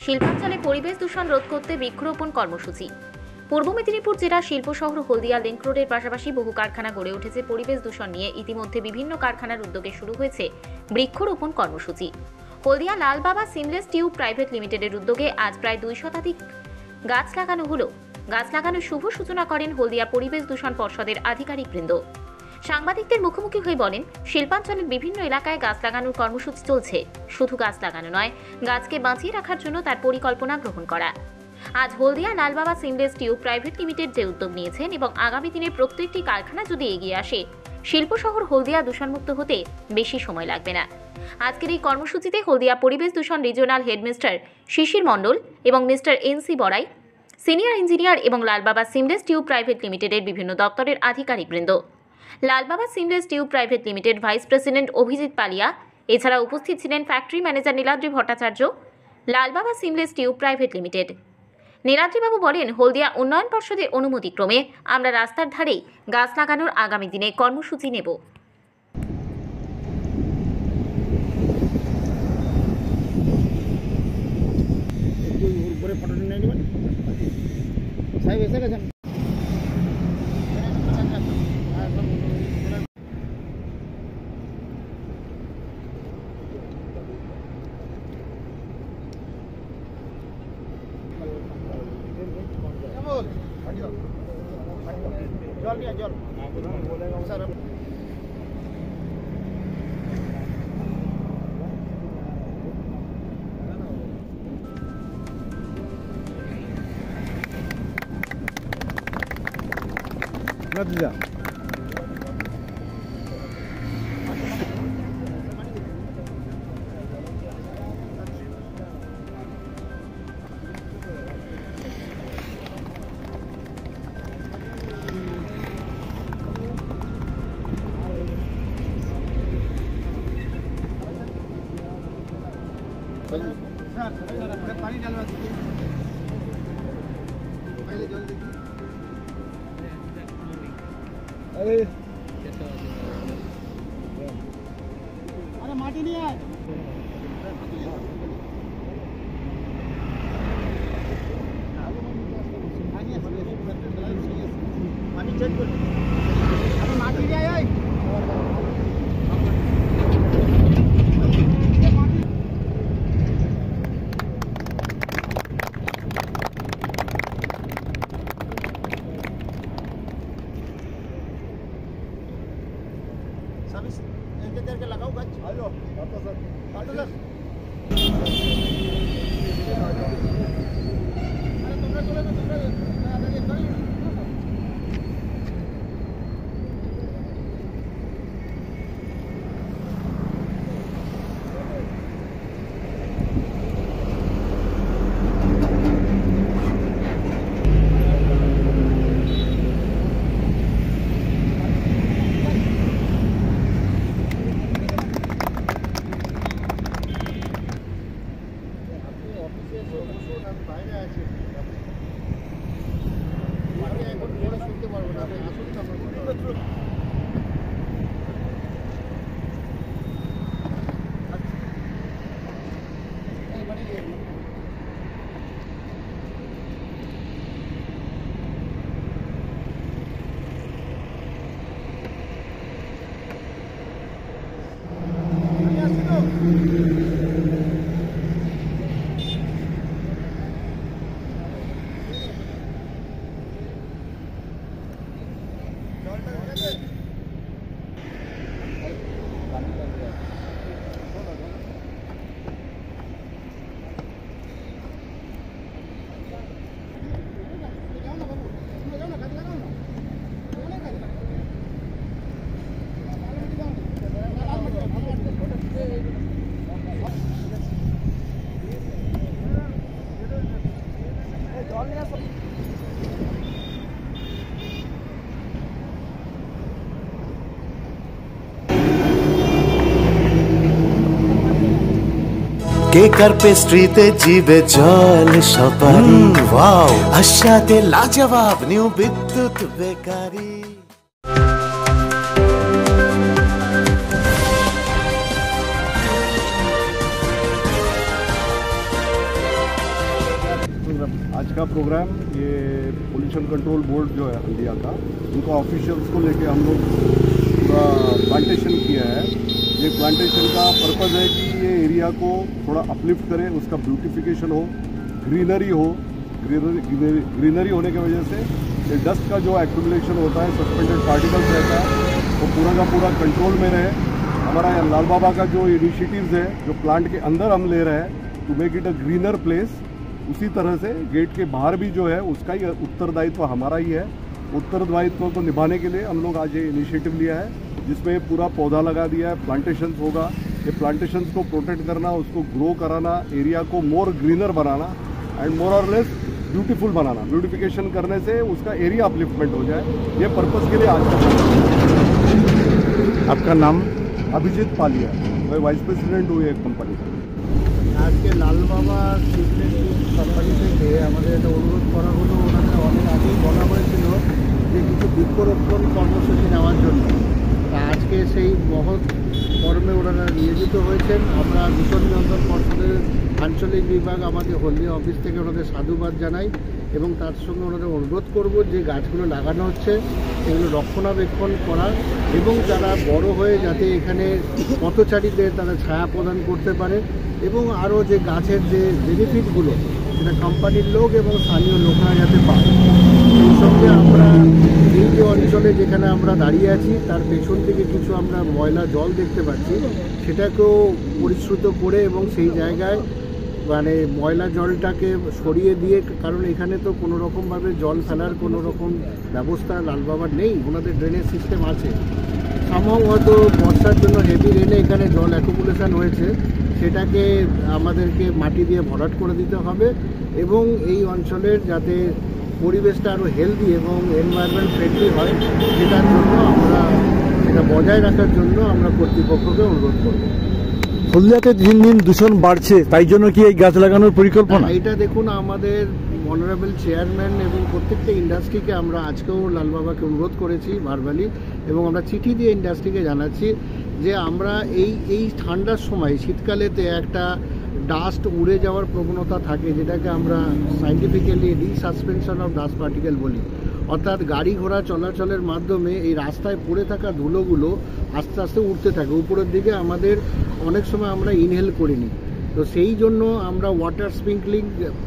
শিল্পাঞ্চলে পরিবেশ দূষণ রোধ করতে বৃক্ষরোপণ কর্মসূচি। পূর্ব মেদিনীপুর জেলার শিল্প শহর হলদিয়া লিংক রোডের পাশাপাশি বহু কারখানা গড়ে উঠেছে। পরিবেশ দূষণ নিয়ে ইতিমধ্যে বিভিন্ন কারখানার উদ্যোগে শুরু হয়েছে বৃক্ষরোপণ কর্মসূচি। হলদিয়া লাল বাবা সিমলেস টিউব প্রাইভেট লিমিটেডের উদ্যোগে আজ প্রায় 2 শতাধিক গাছ লাগানো হলো। গাছ লাগানোর শুভ সূচনা করেন হলদিয়া পরিবেশ দূষণ পর্ষদের আধিকারিকবৃন্দ। সাংবাদিকদের মুখোমুখি হয়ে বলেন, শিল্পাঞ্চলের বিভিন্ন এলাকায় গাছ লাগানোর কর্মসূচি চলছে। শুধু গাছ লাগানো নয়, গাছকে বাঁচিয়ে রাখার জন্য তার পরিকল্পনা গ্রহণ করা। আজ হলদিয়া লাল Baba seamless tube private limited যে উদ্যোগ নিয়েছেন এবং আগামী দিনে প্রত্যেকটি কারখানা যদি এগিয়ে আসে, শিল্প শহর হলদিয়া দূষণমুক্ত হতে বেশি সময় লাগবে না। আজকের এই কর্মসূচিতে হলদিয়া পরিবেশ দূষণ রিজিওনাল হেড মিস্টার শিশির মণ্ডল এবং মিস্টার এনসি বড়াই, সিনিয়র ইঞ্জিনিয়ার এবং লাল বাবা সিমলেস টিউব প্রাইভেট লিমিটেডের বিভিন্ন দপ্তরের আধিকারিকবৃন্দ, Lal Baba seamless tube private limited vice president Abhijit Paliya, এছাড়া উপস্থিত ছিলেন factory manager Niladri Bhattacharya, Lal Baba seamless tube private limited. নীলাদ্রিবাবু বলেন, হলদিয়া উন্নয়ন পর্ষদের অনুমতিক্রমে আমরা রাস্তার ধারে গাছ লাগানোর আগামী দিনে কর্মসূচি নেব। জল নিয়ে জল স্যার Nadja. पानी डालवा दीजिए पहले जल देखिए अरे अरे माटी नहीं है पानी चेक कर अरे माटी नहीं है सर्विस इनके देर के लगाओ गच हेलो काटो सर अरे तुमने चले तो तुमने ये करी বাইরে আছে আমি এখন বড় শুনতে পারবো না আমি আসুন আমরা কেকার পেস্ট্রিতে জিবে জল সপারি ওয়াও আশাতে লাজবাব নিউ বিদ্যুৎ বেকারি। आज का प्रोग्राम ये पोल्यूशन कंट्रोल बोर्ड जो है हल्दिया का, उनका ऑफिशियल्स को लेके हम लोग पूरा प्लांटेशन किया है। ये प्लांटेशन का पर्पज़ है कि ये एरिया को थोड़ा अपलिफ्ट करे, उसका ब्यूटिफिकेशन हो, ग्रीनरी हो। ग्रीनरी होने की वजह से ये डस्ट का जो एक्यूमुलेशन होता है, सस्पेंडेड पार्टिकल्स रहता है, वो पूरा का पूरा कंट्रोल में रहे। हमारा यहाँ लाल बाबा का जो इनिशिएटिव्स है, जो प्लांट के अंदर हम ले रहे हैं to make it a greener place, उसी तरह से गेट के बाहर भी जो है उसका ही उत्तरदायित्व हमारा ही है। उत्तरदायित्व को निभाने के लिए हम लोग आज ये इनिशिएटिव लिया है, जिसमें पूरा पौधा लगा दिया है, प्लांटेशंस होगा। ये प्लांटेशंस को प्रोटेक्ट करना, उसको ग्रो कराना, एरिया को मोर ग्रीनर बनाना एंड मोर और लेस ब्यूटीफुल बनाना। ब्यूटिफिकेशन करने से उसका एरिया अपलिफ्टमेंट हो जाए, ये पर्पज़ के लिए आज का। आपका नाम? अभिजीत पालिया, मैं वाइस प्रेसिडेंट हूँ एक कंपनी का। आज के लाल बाबा সিমেন্ট কোম্পানি থেকে আমাদের একটা অনুরোধ করা হলো, ওনাদের অনেক আগেই বলা হয়েছিল যে কিছু বৃক্ষরোপণ কর্মসূচি নেওয়ার জন্য। আজকে সেই মহৎ কর্মে ওনারা নিয়োজিত হয়েছেন। আমরা দূষণ নিয়ন্ত্রণ পর্ষদের আঞ্চলিক বিভাগ আমাদের হলদিয়া অফিস থেকে ওনাদের সাধুবাদ জানাই এবং তার সঙ্গে ওনাদের অনুরোধ করব যে গাছগুলো লাগানো হচ্ছে সেগুলো রক্ষণাবেক্ষণ করা এবং যারা বড় হয়ে যাতে এখানে পথচারীদের তারা ছায়া প্রদান করতে পারে এবং আরও যে গাছের যে বেনিফিটগুলো সেটা কোম্পানির লোক এবং স্থানীয় লোকরা যাতে পায়। সেই সঙ্গে আমরা এই যে অঞ্চলে যেখানে আমরা দাঁড়িয়ে আছি তার পেছন থেকে কিছু আমরা ময়লা জল দেখতে পাচ্ছি, সেটাকেও পরিশ্রুত করে এবং সেই জায়গায় মানে ময়লা জলটাকে সরিয়ে দিয়ে, কারণ এখানে তো কোনো রকমভাবে জল ফেলার কোনো রকম ব্যবস্থা লালবাবার নেই, ওনাদের ড্রেনেজ সিস্টেম আছে। সম্ভব হয়তো বর্ষার জন্য হেভি রেনে এখানে জল অ্যাকুমুলেশন হয়েছে, সেটাকে আমাদেরকে মাটি দিয়ে ভরাট করে দিতে হবে এবং এই অঞ্চলের যাতে পরিবেশটা আরও হেলদি এবং এনভায়রনমেন্ট ফ্রেন্ডলি হয় সেটার জন্য আমরা সেটা বজায় রাখার জন্য আমরা কর্তৃপক্ষকে অনুরোধ করব। হলদিয়াতে দিন দিন দূষণ বাড়ছে, তাই জন্য কি এই গাছ লাগানোর পরিকল্পনা? এটা দেখুন, আমাদের অনারেবল চেয়ারম্যান এবং প্রত্যেকটা ইন্ডাস্ট্রিকে আমরা আজকেও লালবাবাকে অনুরোধ করেছি ভার্বালি, এবং আমরা চিঠি দিয়ে ইন্ডাস্ট্রিকে জানাচ্ছি যে আমরা এই ঠান্ডার সময় শীতকালেতে একটা ডাস্ট উড়ে যাওয়ার প্রবণতা থাকে, যেটাকে আমরা সায়েন্টিফিক্যালি রিসাসপেনশন অফ ডাস্ট পার্টিকেল বলি। অর্থাৎ গাড়ি ঘোড়া চলাচলের মাধ্যমে এই রাস্তায় পড়ে থাকা ধুলোগুলো আস্তে আস্তে উঠতে থাকে উপরের দিকে, আমাদের অনেক সময় আমরা ইনহেল করিনি। তো সেই জন্য আমরা ওয়াটার স্প্রিঙ্কলিং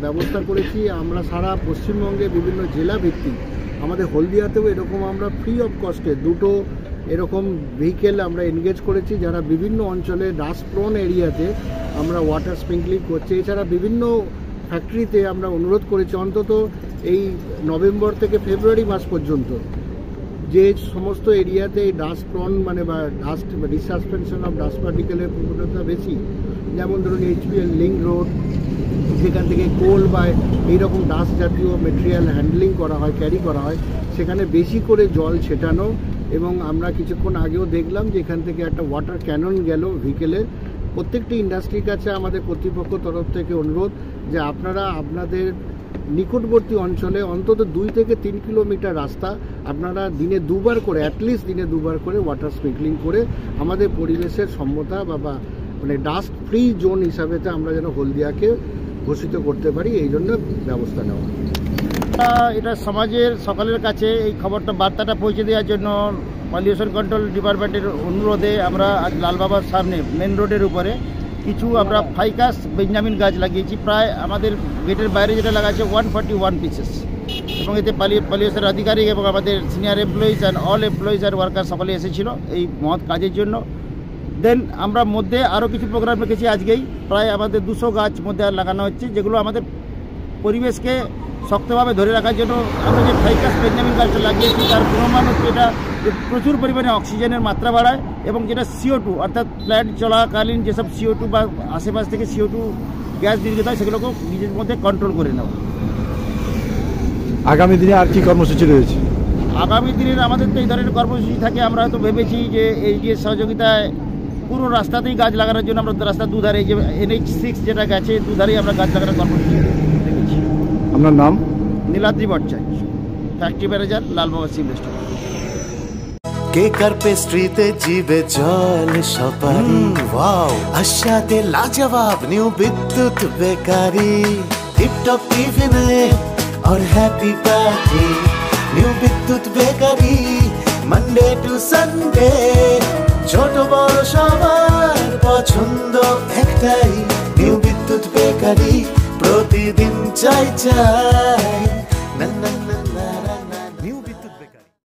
ব্যবস্থা করেছি। আমরা সারা পশ্চিমবঙ্গে বিভিন্ন জেলা ভিত্তিক, আমাদের হলদিয়াতেও এরকম আমরা ফ্রি অফ কস্টে দুটো এরকম ভেহিকেল আমরা এনগেজ করেছি, যারা বিভিন্ন অঞ্চলে ডাস্ট প্রোন এরিয়াতে আমরা ওয়াটার স্প্রিঙ্কলিং করছি। এছাড়া বিভিন্ন ফ্যাক্টরিতে আমরা অনুরোধ করেছি অন্তত এই নভেম্বর থেকে ফেব্রুয়ারি মাস পর্যন্ত যে সমস্ত এরিয়াতে এই ডাস্ট প্রন মানে বা ডাস্ট রিসাসপেনশন অফ ডাস্ট পার্টিকেলের প্রবণতা বেশি, যেমন ধরুন HPL লিঙ্ক রোড, যেখান থেকে কোল বা এইরকম ডাস্ট জাতীয় মেটেরিয়াল হ্যান্ডলিং করা হয়, ক্যারি করা হয়, সেখানে বেশি করে জল ছেটানো। এবং আমরা কিছুক্ষণ আগেও দেখলাম যে এখান থেকে একটা ওয়াটার ক্যানন গেল ভেহিকেলের। প্রত্যেকটি ইন্ডাস্ট্রির কাছে আমাদের কর্তৃপক্ষ তরফ থেকে অনুরোধ যে আপনারা আপনাদের নিকটবর্তী অঞ্চলে অন্তত 2 থেকে 3 কিলোমিটার রাস্তা আপনারা দিনে 2 বার করে, অ্যাটলিস্ট দিনে 2 বার করে ওয়াটার স্প্রিঙ্কলিং করে আমাদের পরিবেশের সম্মতা বা মানে ডাস্ট ফ্রি জোন হিসাবেতে আমরা যেন হলদিয়াকে ঘোষিত করতে পারি, এই জন্য ব্যবস্থা নেওয়া। এটা সমাজের সকলের কাছে এই খবরটা বার্তাটা পৌঁছে দেওয়ার জন্য পলিউশন কন্ট্রোল ডিপার্টমেন্টের অনুরোধে আমরা আজ লালবাবার সামনে মেন রোডের উপরে কিছু আমরা ফাইকাস বেঞ্জামিন গাছ লাগিয়েছি। প্রায় আমাদের গেটের বাইরে যেটা লাগা আছে 141 পিসেস, এবং এতে পলিউশন আধিকারিক এবং আমাদের senior employees and all employees আর ওয়ার্কার সকলে এসেছিল এই মহৎ কাজের জন্য। দেন আমরা মধ্যে আরও কিছু প্রোগ্রাম রেখেছি। আজকেই প্রায় আমাদের 200 গাছ মধ্যে লাগানো হচ্ছে, যেগুলো আমাদের পরিবেশকে শক্তভাবে ধরে রাখার জন্য। আমরা যে ফাইকাস বেঞ্জামিন গাছটা লাগিয়েছি তার প্রমাণ হচ্ছে এটা প্রচুর পরিমাণে অক্সিজেনের মাত্রা বাড়ায় এবং যেটা CO2 অর্থাৎ প্ল্যান্ট চলাকালীন যেসব CO2 বা আশেপাশ থেকে CO2 গ্যাস নির্গত হয় সেগুলোকেও নিজের মধ্যে কন্ট্রোল করে নেওয়া। আগামী দিনে আর কি কর্মসূচি রয়েছে? আগামী দিনের আমাদের তো এই ধরনের কর্মসূচি থাকে। আমরা হয়তো ভেবেছি যে এই সহযোগিতায় পুরো রাস্তাতেই গাছ লাগানোর জন্য আমরা রাস্তার দুধারে যে NH6 যেটা গেছে দুধারেই আমরা গাছ লাগানোর কর্মসূচি রেখেছি। আপনার নাম? Niladri Bhattacharya, factory manager, Lalbaba cement. কেকার পেস্ট্রিতে জিবে জল সপারি ওয়াও আশাতে লাজবাব নিউ বিদ্যুৎ বেকারি टॉप टिफिने और happy party new Bidyut bakery Monday to Sunday ছোট বড় সবার পছন্দ একটাই নিউ বিদ্যুৎ বেকারি প্রতিদিন চাই চাই